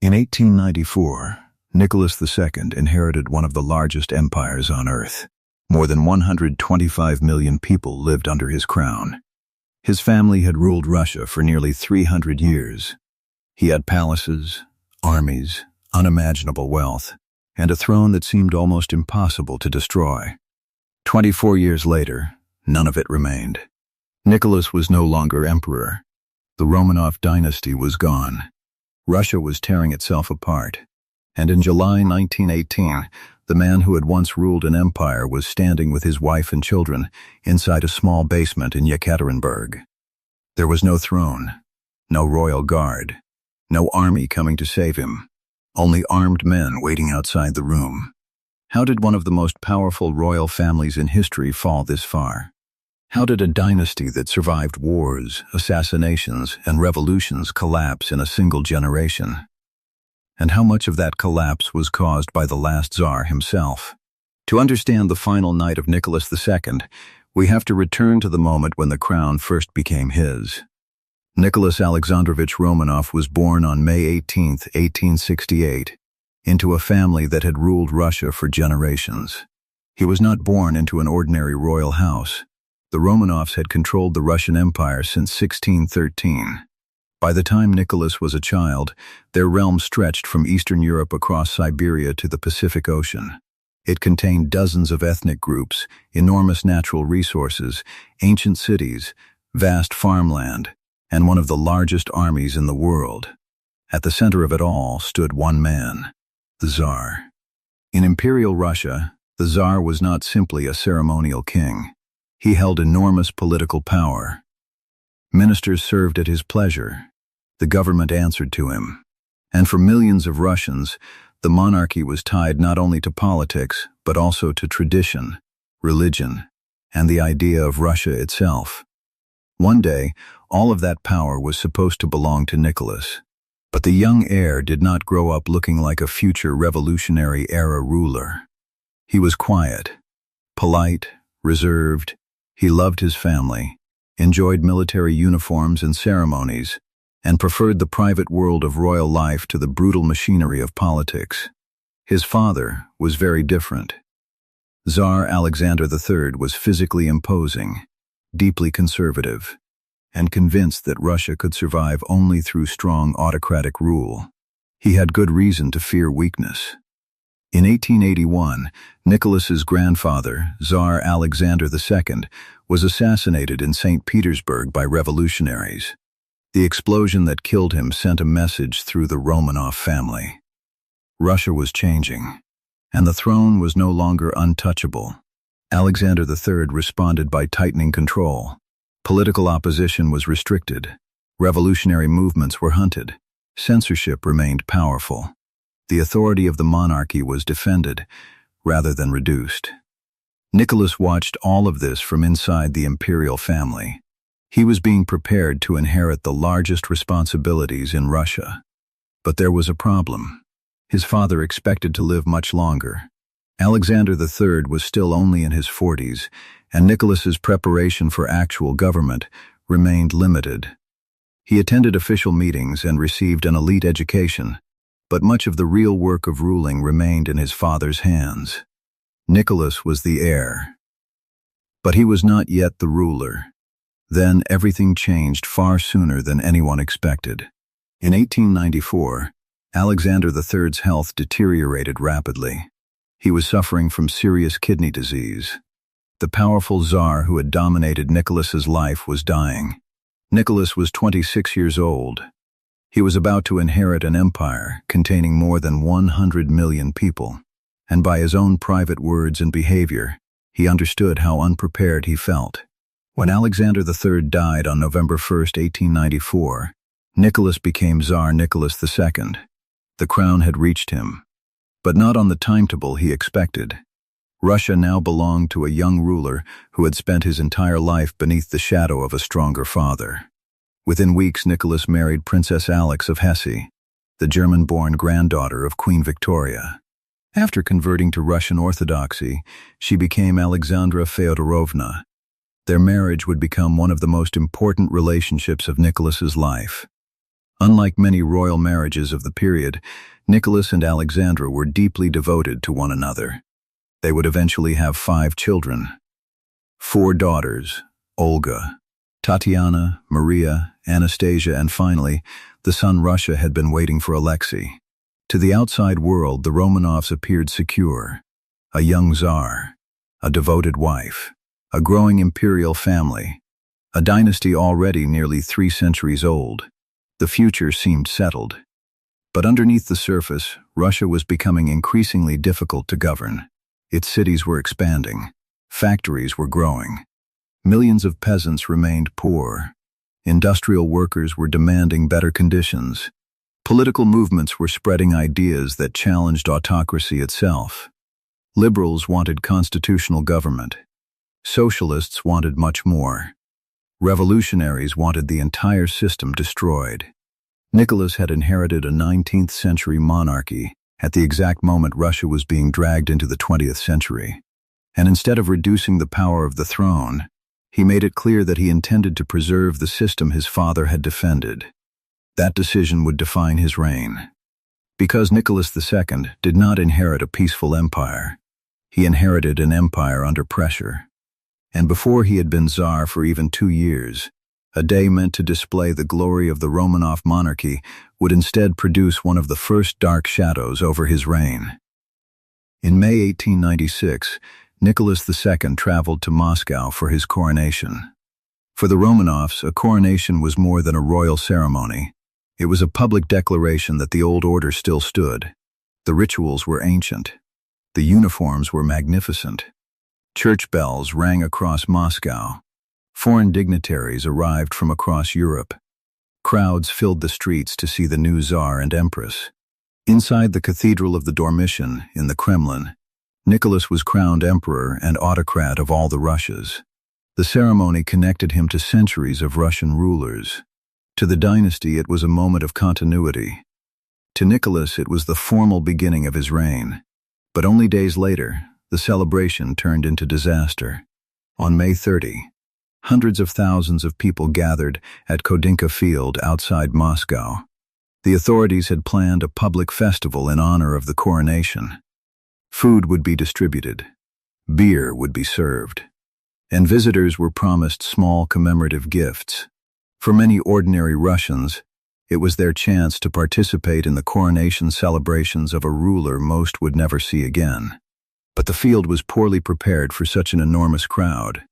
In 1894, Nicholas II inherited one of the largest empires on earth. More than 125 million people lived under his crown. His family had ruled Russia for nearly 300 years. He had palaces, armies, unimaginable wealth, and a throne that seemed almost impossible to destroy. 24 years later, none of it remained. Nicholas was no longer emperor. The Romanov dynasty was gone. Russia was tearing itself apart. And in July 1918, the man who had once ruled an empire was standing with his wife and children inside a small basement in Yekaterinburg. There was no throne, no royal guard, no army coming to save him, only armed men waiting outside the room. How did one of the most powerful royal families in history fall this far? How did a dynasty that survived wars, assassinations, and revolutions collapse in a single generation? And how much of that collapse was caused by the last Tsar himself? To understand the final night of Nicholas II, we have to return to the moment when the crown first became his. Nicholas Alexandrovich Romanov was born on May 18, 1868, into a family that had ruled Russia for generations. He was not born into an ordinary royal house. The Romanovs had controlled the Russian Empire since 1613. By the time Nicholas was a child, their realm stretched from Eastern Europe across Siberia to the Pacific Ocean. It contained dozens of ethnic groups, enormous natural resources, ancient cities, vast farmland, and one of the largest armies in the world. At the center of it all stood one man, the Tsar. In Imperial Russia, the Tsar was not simply a ceremonial king. He held enormous political power. Ministers served at his pleasure. The government answered to him. And for millions of Russians, the monarchy was tied not only to politics, but also to tradition, religion, and the idea of Russia itself. One day, all of that power was supposed to belong to Nicholas. But the young heir did not grow up looking like a future revolutionary-era ruler. He was quiet, polite, reserved. He loved his family, enjoyed military uniforms and ceremonies, and preferred the private world of royal life to the brutal machinery of politics. His father was very different. Tsar Alexander III was physically imposing, deeply conservative, and convinced that Russia could survive only through strong autocratic rule. He had good reason to fear weakness. In 1881, Nicholas's grandfather, Tsar Alexander II, was assassinated in St. Petersburg by revolutionaries. The explosion that killed him sent a message through the Romanov family. Russia was changing, and the throne was no longer untouchable. Alexander III responded by tightening control. Political opposition was restricted. Revolutionary movements were hunted. Censorship remained powerful. The authority of the monarchy was defended, rather than reduced. Nicholas watched all of this from inside the imperial family. He was being prepared to inherit the largest responsibilities in Russia. But there was a problem. His father expected to live much longer. Alexander III was still only in his 40s, and Nicholas's preparation for actual government remained limited. He attended official meetings and received an elite education, but much of the real work of ruling remained in his father's hands. Nicholas was the heir. But he was not yet the ruler. Then everything changed far sooner than anyone expected. In 1894, Alexander III's health deteriorated rapidly. He was suffering from serious kidney disease. The powerful Tsar who had dominated Nicholas's life was dying. Nicholas was 26 years old. He was about to inherit an empire containing more than 100 million people, and by his own private words and behavior, he understood how unprepared he felt. When Alexander III died on November 1, 1894, Nicholas became Tsar Nicholas II. The crown had reached him, but not on the timetable he expected. Russia now belonged to a young ruler who had spent his entire life beneath the shadow of a stronger father. Within weeks, Nicholas married Princess Alix of Hesse, the German-born granddaughter of Queen Victoria. After converting to Russian Orthodoxy, she became Alexandra Feodorovna. Their marriage would become one of the most important relationships of Nicholas's life. Unlike many royal marriages of the period, Nicholas and Alexandra were deeply devoted to one another. They would eventually have 5 children. 4 daughters, Olga, Tatiana, Maria, Anastasia, and finally, the son Russia had been waiting for Alexei. To the outside world, the Romanovs appeared secure. A young Tsar, a devoted wife, a growing imperial family, a dynasty already nearly 3 centuries old. The future seemed settled. But underneath the surface, Russia was becoming increasingly difficult to govern. Its cities were expanding. Factories were growing. Millions of peasants remained poor. Industrial workers were demanding better conditions. Political movements were spreading ideas that challenged autocracy itself. Liberals wanted constitutional government. Socialists wanted much more. Revolutionaries wanted the entire system destroyed. Nicholas had inherited a 19th-century monarchy at the exact moment Russia was being dragged into the 20th century. And instead of reducing the power of the throne, he made it clear that he intended to preserve the system his father had defended. That decision would define his reign. Because Nicholas II did not inherit a peaceful empire, he inherited an empire under pressure. And before he had been Tsar for even 2 years, a day meant to display the glory of the Romanov monarchy would instead produce one of the first dark shadows over his reign. In May 1896, Nicholas II traveled to Moscow for his coronation. For the Romanovs, a coronation was more than a royal ceremony. It was a public declaration that the old order still stood. The rituals were ancient. The uniforms were magnificent. Church bells rang across Moscow. Foreign dignitaries arrived from across Europe. Crowds filled the streets to see the new Tsar and Empress. Inside the Cathedral of the Dormition, in the Kremlin, Nicholas was crowned emperor and autocrat of all the Russias. The ceremony connected him to centuries of Russian rulers. To the dynasty, it was a moment of continuity. To Nicholas, it was the formal beginning of his reign. But only days later, the celebration turned into disaster. On May 30, hundreds of thousands of people gathered at Khodynka Field outside Moscow. The authorities had planned a public festival in honor of the coronation. Food would be distributed. Beer would be served. And visitors were promised small commemorative gifts. For many ordinary Russians, it was their chance to participate in the coronation celebrations of a ruler most would never see again. But the field was poorly prepared for such an enormous crowd.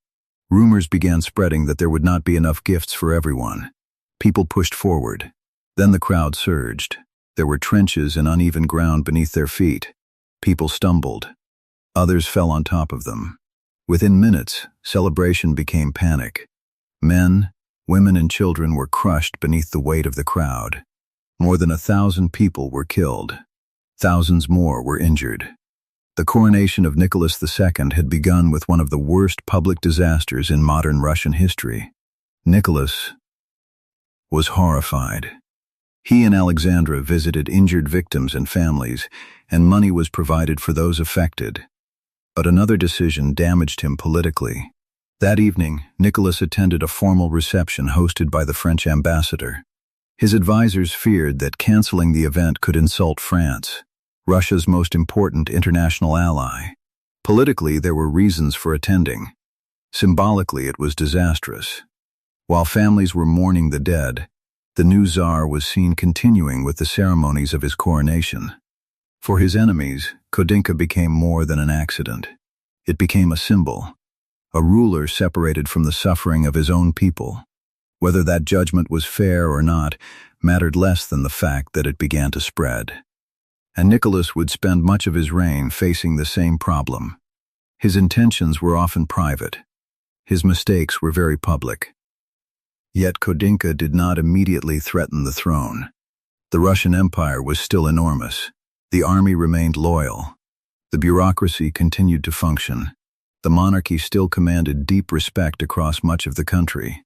Rumors began spreading that there would not be enough gifts for everyone. People pushed forward. Then the crowd surged. There were trenches and uneven ground beneath their feet. People stumbled. Others fell on top of them. Within minutes, celebration became panic. Men, women, and children were crushed beneath the weight of the crowd. More than 1,000 people were killed. Thousands more were injured. The coronation of Nicholas II had begun with one of the worst public disasters in modern Russian history. Nicholas was horrified. He and Alexandra visited injured victims and families, and money was provided for those affected. But another decision damaged him politically. That evening, Nicholas attended a formal reception hosted by the French ambassador. His advisors feared that canceling the event could insult France, Russia's most important international ally. Politically, there were reasons for attending. Symbolically, it was disastrous. While families were mourning the dead, the new Tsar was seen continuing with the ceremonies of his coronation. For his enemies, Khodynka became more than an accident. It became a symbol, a ruler separated from the suffering of his own people. Whether that judgment was fair or not mattered less than the fact that it began to spread. And Nicholas would spend much of his reign facing the same problem. His intentions were often private. His mistakes were very public. Yet Khodynka did not immediately threaten the throne. The Russian Empire was still enormous. The army remained loyal. The bureaucracy continued to function. The monarchy still commanded deep respect across much of the country.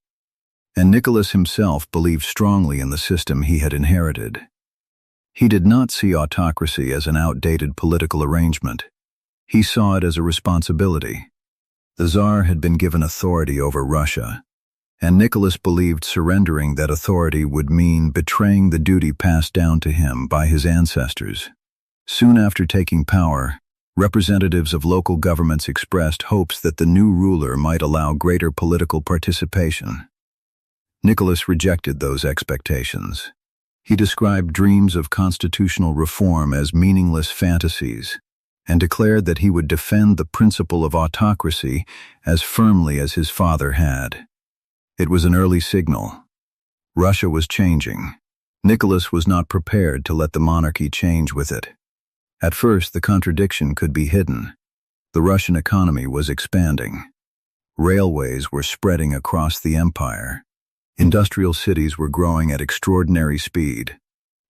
And Nicholas himself believed strongly in the system he had inherited. He did not see autocracy as an outdated political arrangement. He saw it as a responsibility. The Tsar had been given authority over Russia, and Nicholas believed surrendering that authority would mean betraying the duty passed down to him by his ancestors. Soon after taking power, representatives of local governments expressed hopes that the new ruler might allow greater political participation. Nicholas rejected those expectations. He described dreams of constitutional reform as meaningless fantasies, and declared that he would defend the principle of autocracy as firmly as his father had. It was an early signal. Russia was changing. Nicholas was not prepared to let the monarchy change with it. At first, the contradiction could be hidden. The Russian economy was expanding. Railways were spreading across the empire. Industrial cities were growing at extraordinary speed.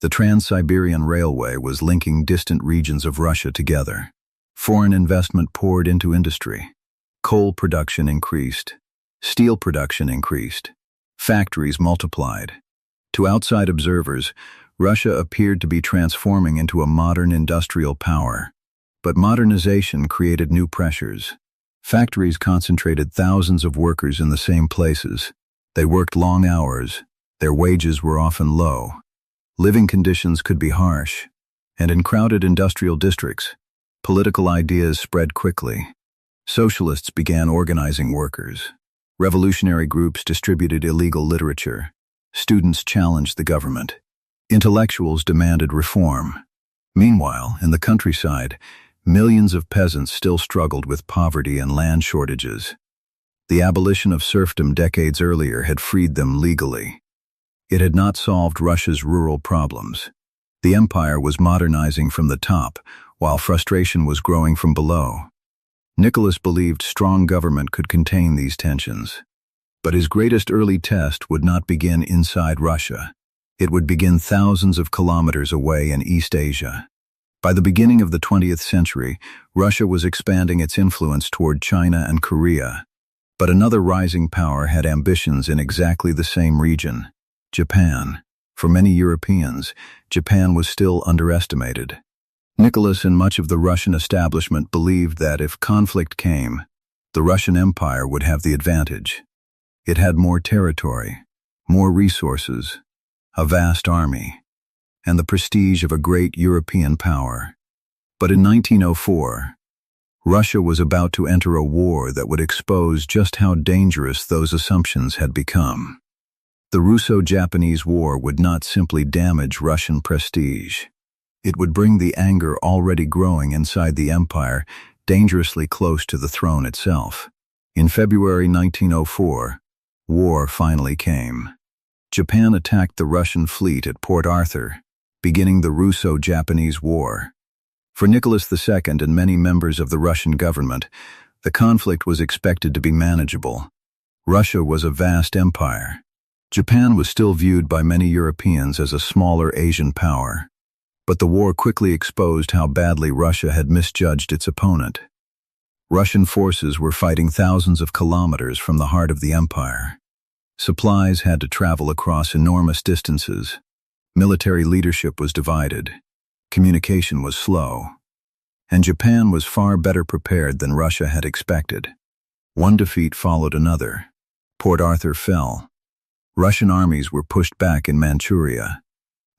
The Trans-Siberian Railway was linking distant regions of Russia together. Foreign investment poured into industry. Coal production increased. Steel production increased. Factories multiplied. To outside observers, Russia appeared to be transforming into a modern industrial power. But modernization created new pressures. Factories concentrated thousands of workers in the same places. They worked long hours. Their wages were often low. Living conditions could be harsh. And in crowded industrial districts, political ideas spread quickly. Socialists began organizing workers. Revolutionary groups distributed illegal literature. Students challenged the government. Intellectuals demanded reform. Meanwhile, in the countryside, millions of peasants still struggled with poverty and land shortages. The abolition of serfdom decades earlier had freed them legally. It had not solved Russia's rural problems. The empire was modernizing from the top, while frustration was growing from below. Nicholas believed strong government could contain these tensions. But his greatest early test would not begin inside Russia. It would begin thousands of kilometers away in East Asia. By the beginning of the 20th century, Russia was expanding its influence toward China and Korea. But another rising power had ambitions in exactly the same region: Japan. For many Europeans, Japan was still underestimated. Nicholas and much of the Russian establishment believed that if conflict came, the Russian Empire would have the advantage. It had more territory, more resources, a vast army, and the prestige of a great European power. But in 1904, Russia was about to enter a war that would expose just how dangerous those assumptions had become. The Russo-Japanese War would not simply damage Russian prestige. It would bring the anger already growing inside the empire dangerously close to the throne itself. In February 1904, war finally came. Japan attacked the Russian fleet at Port Arthur, beginning the Russo-Japanese War. For Nicholas II and many members of the Russian government, the conflict was expected to be manageable. Russia was a vast empire. Japan was still viewed by many Europeans as a smaller Asian power. But the war quickly exposed how badly Russia had misjudged its opponent. Russian forces were fighting thousands of kilometers from the heart of the empire. Supplies had to travel across enormous distances. Military leadership was divided. Communication was slow. And Japan was far better prepared than Russia had expected. One defeat followed another. Port Arthur fell. Russian armies were pushed back in Manchuria.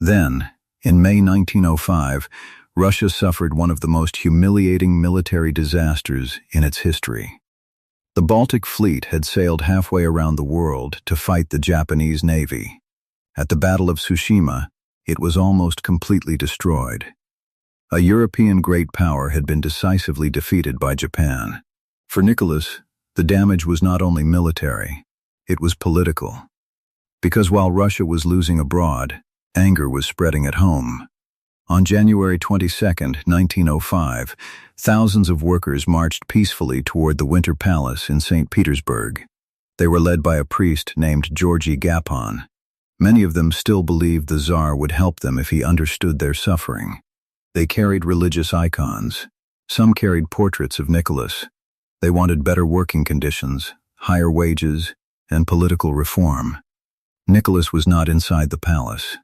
Then, in May 1905, Russia suffered one of the most humiliating military disasters in its history. The Baltic Fleet had sailed halfway around the world to fight the Japanese Navy. At the Battle of Tsushima, it was almost completely destroyed. A European great power had been decisively defeated by Japan. For Nicholas, the damage was not only military, it was political. Because while Russia was losing abroad, anger was spreading at home. On January 22, 1905, thousands of workers marched peacefully toward the Winter Palace in St. Petersburg. They were led by a priest named Georgy Gapon. Many of them still believed the Tsar would help them if he understood their suffering. They carried religious icons. Some carried portraits of Nicholas. They wanted better working conditions, higher wages, and political reform. Nicholas was not inside the palace,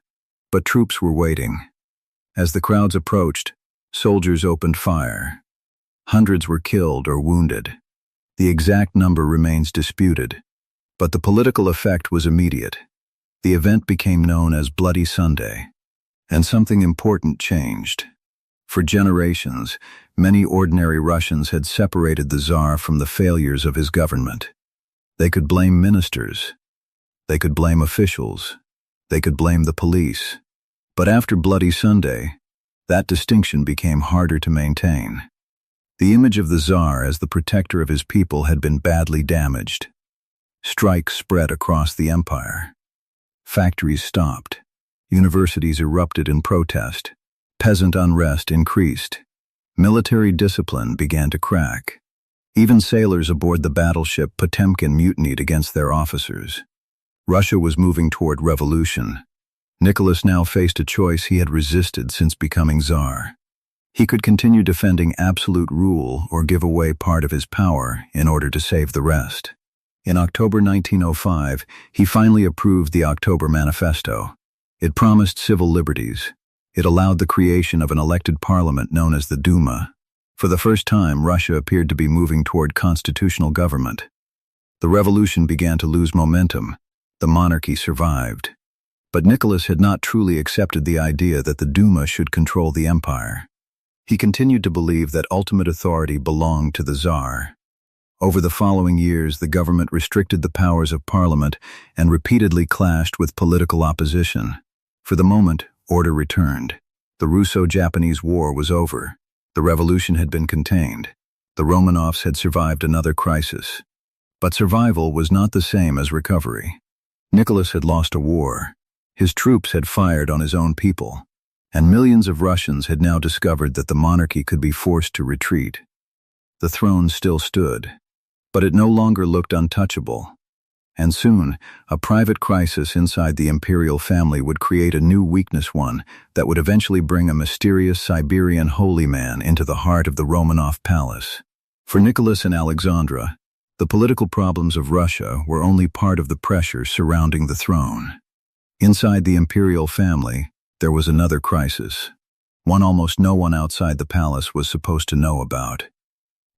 but troops were waiting. As the crowds approached, soldiers opened fire. Hundreds were killed or wounded. The exact number remains disputed, But the political effect was immediate. The event became known as Bloody Sunday. And something important changed. For generations, many ordinary Russians had separated the Tsar from the failures of his government. They could blame ministers. They could blame officials. They could blame the police. But after Bloody Sunday, that distinction became harder to maintain. The image of the Tsar as the protector of his people had been badly damaged. Strikes spread across the empire. Factories stopped. Universities erupted in protest. Peasant unrest increased. Military discipline began to crack. Even sailors aboard the battleship Potemkin mutinied against their officers. Russia was moving toward revolution. Nicholas now faced a choice he had resisted since becoming Tsar. He could continue defending absolute rule or give away part of his power in order to save the rest. In October 1905, he finally approved the October Manifesto. It promised civil liberties. It allowed the creation of an elected parliament known as the Duma. For the first time, Russia appeared to be moving toward constitutional government. The revolution began to lose momentum. The monarchy survived. But Nicholas had not truly accepted the idea that the Duma should control the empire. He continued to believe that ultimate authority belonged to the Tsar. Over the following years, the government restricted the powers of parliament and repeatedly clashed with political opposition. For the moment, order returned. The Russo-Japanese War was over. The revolution had been contained. The Romanovs had survived another crisis. But survival was not the same as recovery. Nicholas had lost a war. His troops had fired on his own people, and millions of Russians had now discovered that the monarchy could be forced to retreat. The throne still stood, but it no longer looked untouchable. And soon, a private crisis inside the imperial family would create a new weakness, one that would eventually bring a mysterious Siberian holy man into the heart of the Romanov palace. For Nicholas and Alexandra, the political problems of Russia were only part of the pressure surrounding the throne. Inside the imperial family, there was another crisis, one almost no one outside the palace was supposed to know about.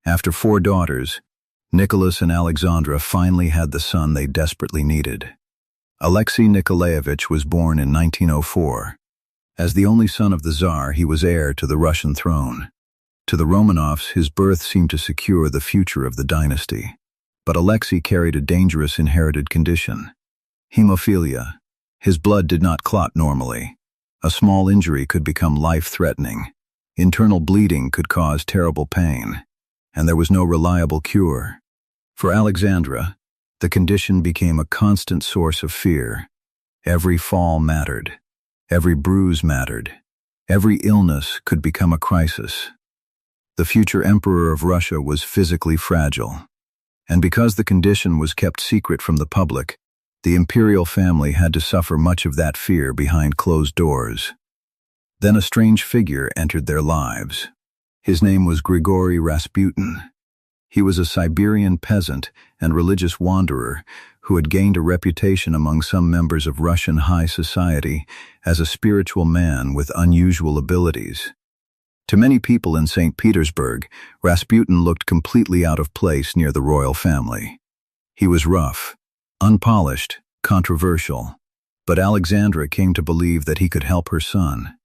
After 4 daughters, Nicholas and Alexandra finally had the son they desperately needed. Alexei Nikolaevich was born in 1904. As the only son of the Tsar, he was heir to the Russian throne. To the Romanovs, his birth seemed to secure the future of the dynasty. But Alexei carried a dangerous inherited condition: hemophilia. His blood did not clot normally. A small injury could become life-threatening. Internal bleeding could cause terrible pain. And there was no reliable cure. For Alexandra, the condition became a constant source of fear. Every fall mattered. Every bruise mattered. Every illness could become a crisis. The future emperor of Russia was physically fragile. And because the condition was kept secret from the public, the imperial family had to suffer much of that fear behind closed doors. Then a strange figure entered their lives. His name was Grigory Rasputin. He was a Siberian peasant and religious wanderer who had gained a reputation among some members of Russian high society as a spiritual man with unusual abilities. To many people in St. Petersburg, Rasputin looked completely out of place near the royal family. He was rough, unpolished, controversial, but Alexandra came to believe that he could help her son.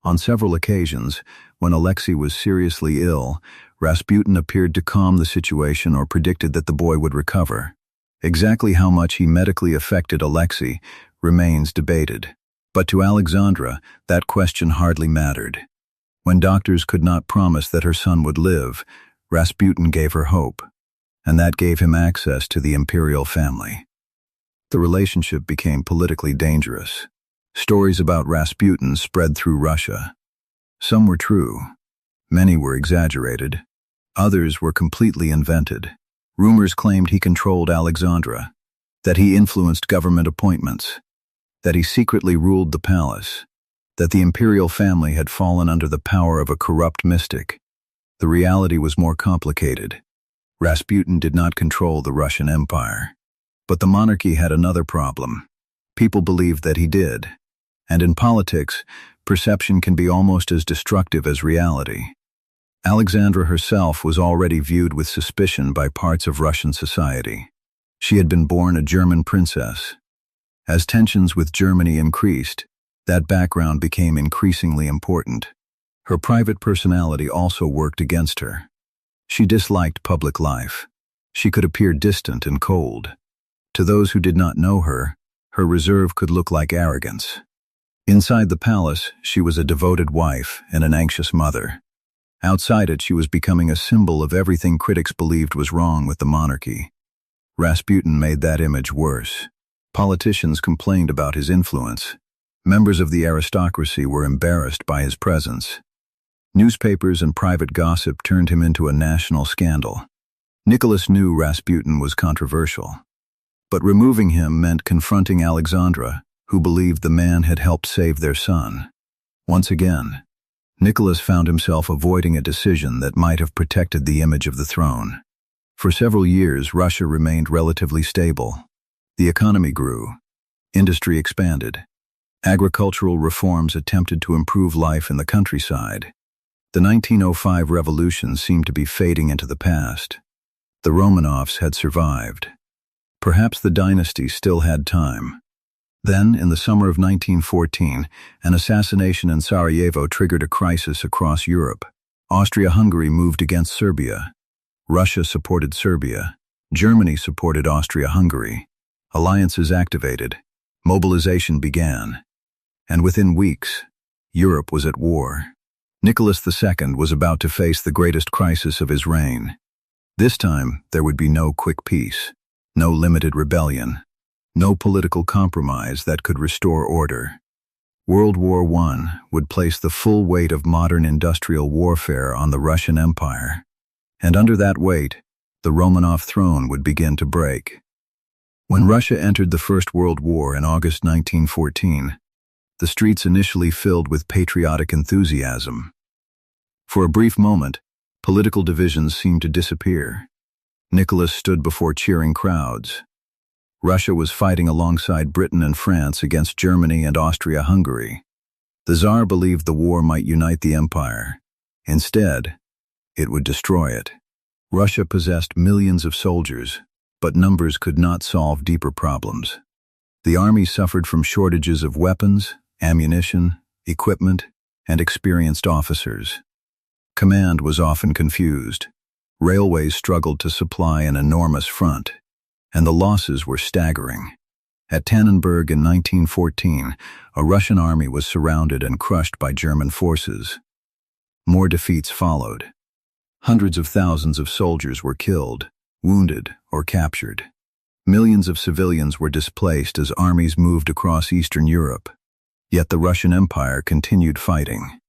On several occasions, when Alexei was seriously ill, Rasputin appeared to calm the situation or predicted that the boy would recover. Exactly how much he medically affected Alexei remains debated. But to Alexandra, that question hardly mattered. When doctors could not promise that her son would live, Rasputin gave her hope, and that gave him access to the imperial family. The relationship became politically dangerous. Stories about Rasputin spread through Russia. Some were true. Many were exaggerated. Others were completely invented. Rumors claimed he controlled Alexandra, that he influenced government appointments, that he secretly ruled the palace, that the imperial family had fallen under the power of a corrupt mystic. The reality was more complicated. Rasputin did not control the Russian Empire. But the monarchy had another problem. People believed that he did. And in politics, perception can be almost as destructive as reality. Alexandra herself was already viewed with suspicion by parts of Russian society. She had been born a German princess. As tensions with Germany increased, that background became increasingly important. Her private personality also worked against her. She disliked public life. She could appear distant and cold. To those who did not know her, her reserve could look like arrogance. Inside the palace, she was a devoted wife and an anxious mother. Outside it, she was becoming a symbol of everything critics believed was wrong with the monarchy. Rasputin made that image worse. Politicians complained about his influence. Members of the aristocracy were embarrassed by his presence. Newspapers and private gossip turned him into a national scandal. Nicholas knew Rasputin was controversial. But removing him meant confronting Alexandra, who believed the man had helped save their son. Once again, Nicholas found himself avoiding a decision that might have protected the image of the throne. For several years, Russia remained relatively stable. The economy grew. Industry expanded. Agricultural reforms attempted to improve life in the countryside. The 1905 revolution seemed to be fading into the past. The Romanovs had survived. Perhaps the dynasty still had time. Then, in the summer of 1914, an assassination in Sarajevo triggered a crisis across Europe. Austria-Hungary moved against Serbia. Russia supported Serbia. Germany supported Austria-Hungary. Alliances activated. Mobilization began. And within weeks, Europe was at war. Nicholas II was about to face the greatest crisis of his reign. This time, there would be no quick peace, no limited rebellion, no political compromise that could restore order. World War I would place the full weight of modern industrial warfare on the Russian Empire. And under that weight, the Romanov throne would begin to break. When Russia entered the First World War in August 1914, the streets initially filled with patriotic enthusiasm. For a brief moment, political divisions seemed to disappear. Nicholas stood before cheering crowds. Russia was fighting alongside Britain and France against Germany and Austria-Hungary. The Tsar believed the war might unite the empire. Instead, it would destroy it. Russia possessed millions of soldiers, but numbers could not solve deeper problems. The army suffered from shortages of weapons, ammunition, equipment, and experienced officers. Command was often confused. Railways struggled to supply an enormous front, and the losses were staggering. At Tannenberg in 1914, a Russian army was surrounded and crushed by German forces. More defeats followed. Hundreds of thousands of soldiers were killed, wounded, or captured. Millions of civilians were displaced as armies moved across Eastern Europe. Yet the Russian Empire continued fighting.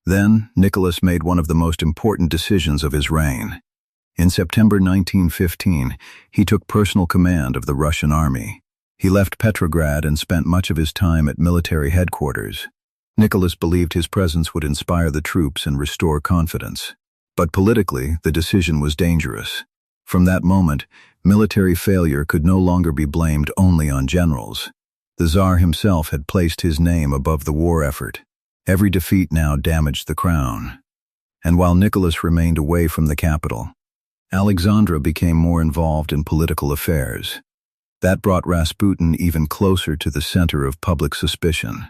Then, Nicholas made one of the most important decisions of his reign. In September 1915, he took personal command of the Russian army. He left Petrograd and spent much of his time at military headquarters. Nicholas believed his presence would inspire the troops and restore confidence. But politically, the decision was dangerous. From that moment, military failure could no longer be blamed only on generals. The Tsar himself had placed his name above the war effort. Every defeat now damaged the crown. And while Nicholas remained away from the capital, Alexandra became more involved in political affairs. That brought Rasputin even closer to the center of public suspicion.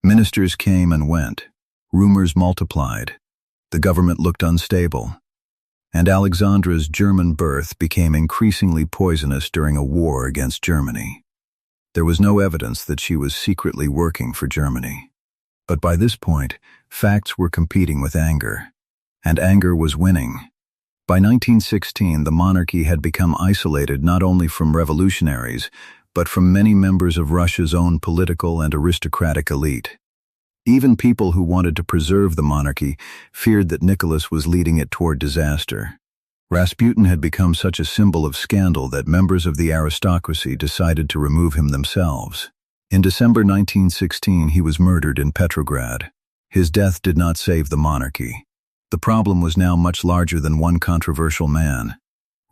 Ministers came and went. Rumors multiplied. The government looked unstable. And Alexandra's German birth became increasingly poisonous during a war against Germany. There was no evidence that she was secretly working for Germany. But by this point, facts were competing with anger. And anger was winning. By 1916, the monarchy had become isolated not only from revolutionaries, but from many members of Russia's own political and aristocratic elite. Even people who wanted to preserve the monarchy feared that Nicholas was leading it toward disaster. Rasputin had become such a symbol of scandal that members of the aristocracy decided to remove him themselves. In December 1916, he was murdered in Petrograd. His death did not save the monarchy. The problem was now much larger than one controversial man.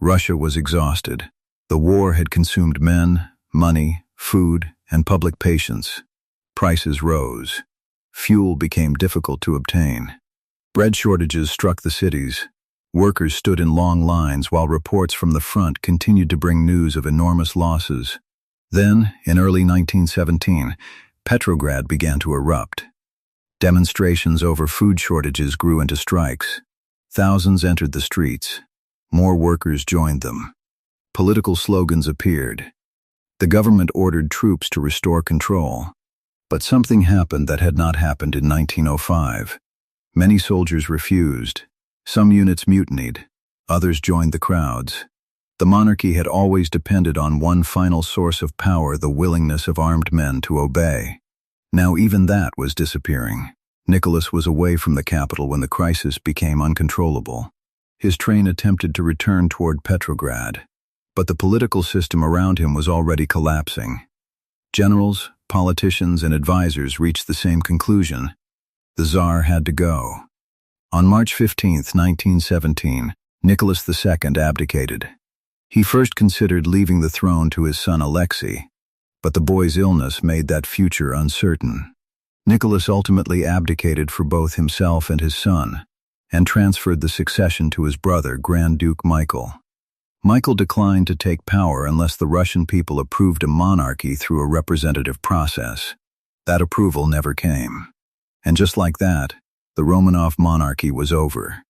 Russia was exhausted. The war had consumed men, money, food, and public patience. Prices rose. Fuel became difficult to obtain. Bread shortages struck the cities. Workers stood in long lines while reports from the front continued to bring news of enormous losses. Then, in early 1917, Petrograd began to erupt. Demonstrations over food shortages grew into strikes. Thousands entered the streets. More workers joined them. Political slogans appeared. The government ordered troops to restore control. But something happened that had not happened in 1905. Many soldiers refused. Some units mutinied. Others joined the crowds. The monarchy had always depended on one final source of power, the willingness of armed men to obey. Now even that was disappearing. Nicholas was away from the capital when the crisis became uncontrollable. His train attempted to return toward Petrograd, but the political system around him was already collapsing. Generals, politicians, and advisors reached the same conclusion. The Tsar had to go. On March 15, 1917, Nicholas II abdicated. He first considered leaving the throne to his son Alexei, but the boy's illness made that future uncertain. Nicholas ultimately abdicated for both himself and his son, and transferred the succession to his brother, Grand Duke Michael. Michael declined to take power unless the Russian people approved a monarchy through a representative process. That approval never came. And just like that, the Romanov monarchy was over.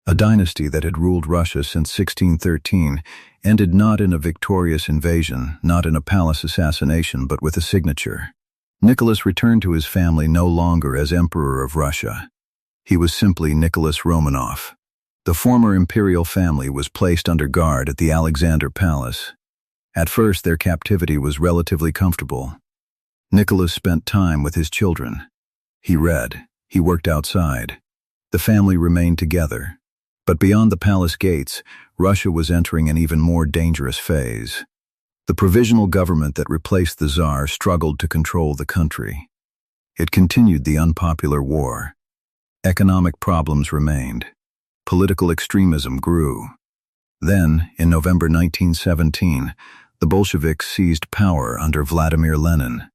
A dynasty that had ruled Russia since 1613 ended not in a victorious invasion, not in a palace assassination, but with a signature. Nicholas returned to his family no longer as Emperor of Russia. He was simply Nicholas Romanov. The former imperial family was placed under guard at the Alexander Palace. At first, their captivity was relatively comfortable. Nicholas spent time with his children. He read. He worked outside. The family remained together. But beyond the palace gates, Russia was entering an even more dangerous phase. The provisional government that replaced the Tsar struggled to control the country. It continued the unpopular war. Economic problems remained. Political extremism grew. Then, in November 1917, the Bolsheviks seized power under Vladimir Lenin.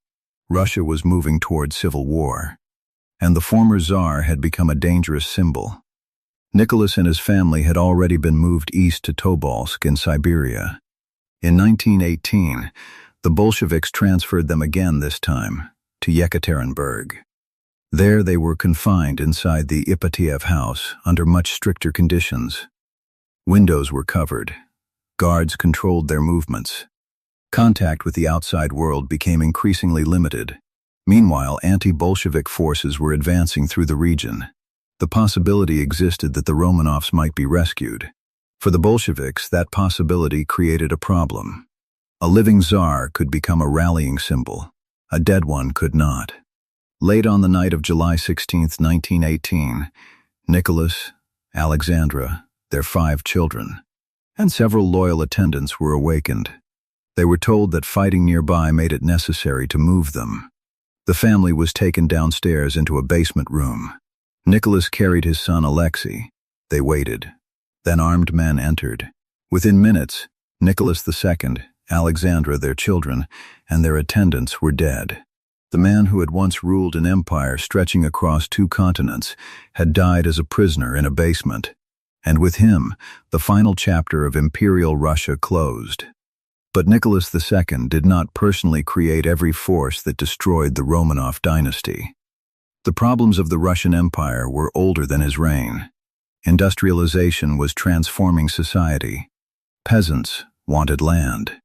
Russia was moving toward civil war. And the former Tsar had become a dangerous symbol. Nicholas and his family had already been moved east to Tobolsk in Siberia. In 1918, the Bolsheviks transferred them again, this time to Yekaterinburg. There they were confined inside the Ipatiev house under much stricter conditions. Windows were covered. Guards controlled their movements. Contact with the outside world became increasingly limited. Meanwhile, anti-Bolshevik forces were advancing through the region. The possibility existed that the Romanovs might be rescued. For the Bolsheviks, that possibility created a problem. A living Tsar could become a rallying symbol. A dead one could not. Late on the night of July 16, 1918, Nicholas, Alexandra, their 5 children, and several loyal attendants were awakened. They were told that fighting nearby made it necessary to move them. The family was taken downstairs into a basement room. Nicholas carried his son Alexei. They waited. Then armed men entered. Within minutes, Nicholas II, Alexandra, their children, and their attendants were dead. The man who had once ruled an empire stretching across 2 continents had died as a prisoner in a basement. And with him, the final chapter of Imperial Russia closed. But Nicholas II did not personally create every force that destroyed the Romanov dynasty. The problems of the Russian Empire were older than his reign. Industrialization was transforming society. Peasants wanted land.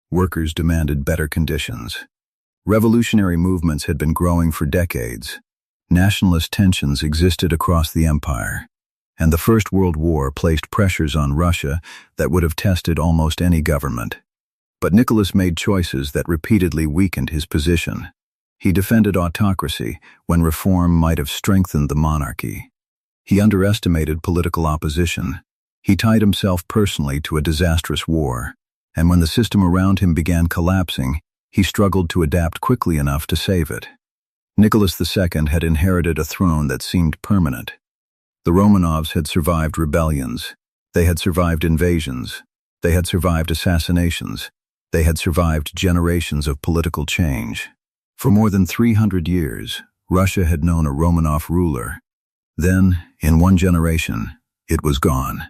Workers demanded better conditions. Revolutionary movements had been growing for decades. Nationalist tensions existed across the empire. And the First World War placed pressures on Russia that would have tested almost any government. But Nicholas made choices that repeatedly weakened his position. He defended autocracy when reform might have strengthened the monarchy. He underestimated political opposition. He tied himself personally to a disastrous war. And when the system around him began collapsing, he struggled to adapt quickly enough to save it. Nicholas II had inherited a throne that seemed permanent. The Romanovs had survived rebellions. They had survived invasions. They had survived assassinations. They had survived generations of political change. For more than 300 years, Russia had known a Romanov ruler. Then, in one generation, it was gone.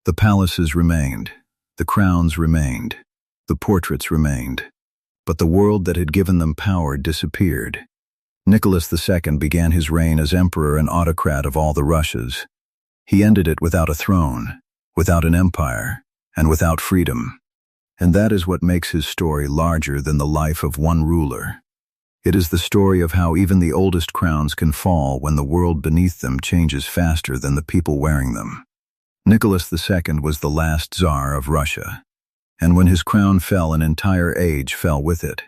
The palaces remained, the crowns remained, the portraits remained, but the world that had given them power disappeared. Nicholas II began his reign as emperor and autocrat of all the Russias. He ended it without a throne, without an empire, and without freedom. And that is what makes his story larger than the life of one ruler. It is the story of how even the oldest crowns can fall when the world beneath them changes faster than the people wearing them. Nicholas II was the last Tsar of Russia, and when his crown fell, an entire age fell with it.